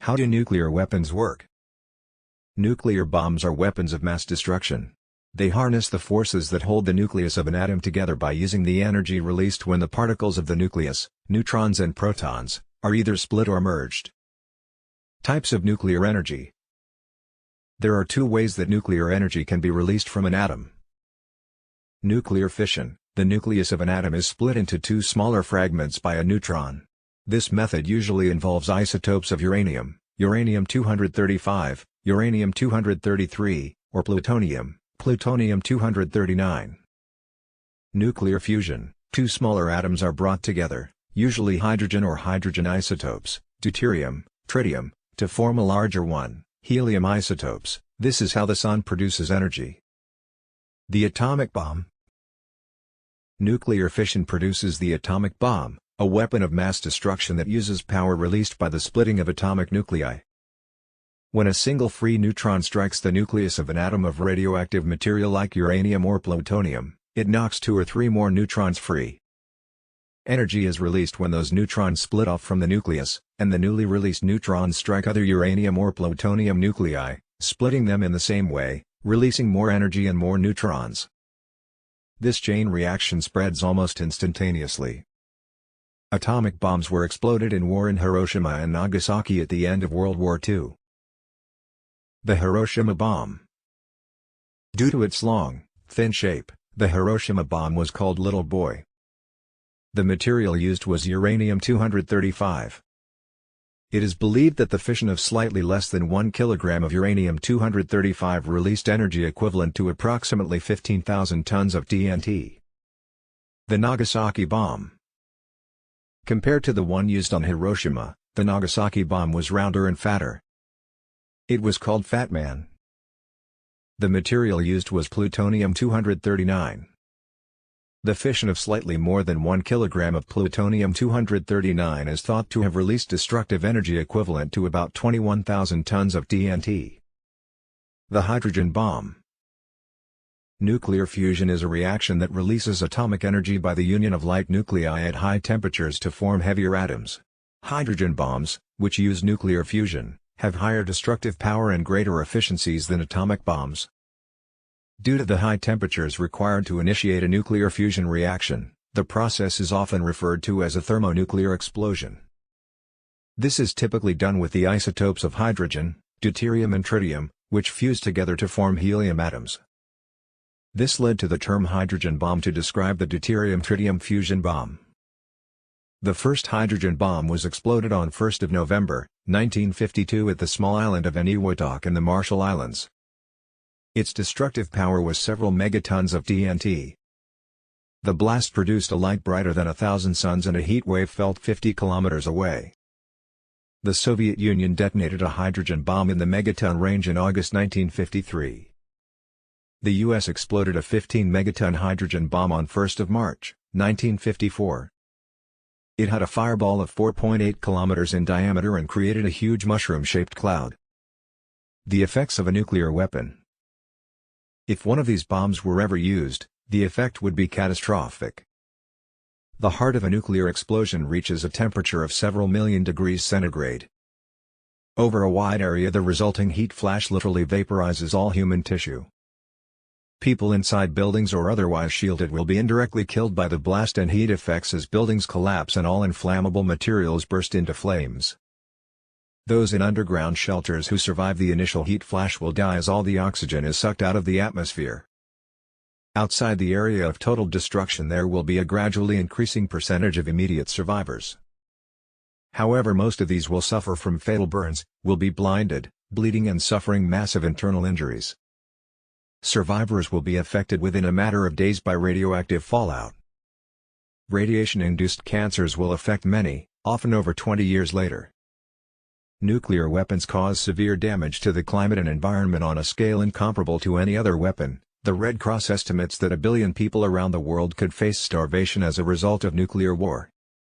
How do nuclear weapons work? Nuclear bombs are weapons of mass destruction. They harness the forces that hold the nucleus of an atom together by using the energy released when the particles of the nucleus, neutrons and protons, are either split or merged. Types of nuclear energy. There are two ways that nuclear energy can be released from an atom. Nuclear fission. The nucleus of an atom is split into two smaller fragments by a neutron. This method usually involves isotopes of uranium, uranium-235, uranium-233, or plutonium, plutonium-239. Nuclear fusion. Two smaller atoms are brought together, usually hydrogen or hydrogen isotopes, deuterium, tritium, to form a larger one, helium isotopes. This is how the sun produces energy. The atomic bomb. Nuclear fission produces the atomic bomb, a weapon of mass destruction that uses power released by the splitting of atomic nuclei. When a single free neutron strikes the nucleus of an atom of radioactive material like uranium or plutonium, it knocks two or three more neutrons free. Energy is released when those neutrons split off from the nucleus, and the newly released neutrons strike other uranium or plutonium nuclei, splitting them in the same way, releasing more energy and more neutrons. This chain reaction spreads almost instantaneously. Atomic bombs were exploded in war in Hiroshima and Nagasaki at the end of World War II. The Hiroshima bomb. Due to its long, thin shape, the Hiroshima bomb was called Little Boy. The material used was uranium-235. It is believed that the fission of slightly less than 1 kilogram of uranium-235 released energy equivalent to approximately 15,000 tons of TNT. The Nagasaki bomb. Compared to the one used on Hiroshima, the Nagasaki bomb was rounder and fatter. It was called Fat Man. The material used was plutonium-239. The fission of slightly more than 1 kilogram of plutonium-239 is thought to have released destructive energy equivalent to about 21,000 tons of TNT. The hydrogen bomb. Nuclear fusion is a reaction that releases atomic energy by the union of light nuclei at high temperatures to form heavier atoms. Hydrogen bombs, which use nuclear fusion, have higher destructive power and greater efficiencies than atomic bombs. Due to the high temperatures required to initiate a nuclear fusion reaction, the process is often referred to as a thermonuclear explosion. This is typically done with the isotopes of hydrogen, deuterium and tritium, which fuse together to form helium atoms. This led to the term hydrogen bomb to describe the deuterium-tritium fusion bomb. The first hydrogen bomb was exploded on 1 November, 1952 at the small island of Eniwetok in the Marshall Islands. Its destructive power was several megatons of TNT. The blast produced a light brighter than 1,000 suns and a heat wave felt 50 kilometers away. The Soviet Union detonated a hydrogen bomb in the megaton range in August 1953. The U.S. exploded a 15-megaton hydrogen bomb on 1 March, 1954. It had a fireball of 4.8 kilometers in diameter and created a huge mushroom-shaped cloud. The effects of a nuclear weapon. If one of these bombs were ever used, the effect would be catastrophic. The heart of a nuclear explosion reaches a temperature of several million degrees centigrade. Over a wide area, the resulting heat flash literally vaporizes all human tissue. People inside buildings or otherwise shielded will be indirectly killed by the blast and heat effects as buildings collapse and all inflammable materials burst into flames. Those in underground shelters who survive the initial heat flash will die as all the oxygen is sucked out of the atmosphere. Outside the area of total destruction there will be a gradually increasing percentage of immediate survivors. However, most of these will suffer from fatal burns, will be blinded, bleeding and suffering massive internal injuries. Survivors will be affected within a matter of days by radioactive fallout. Radiation-induced cancers will affect many, often over 20 years later. Nuclear weapons cause severe damage to the climate and environment on a scale incomparable to any other weapon. The Red Cross estimates that 1 billion people around the world could face starvation as a result of nuclear war.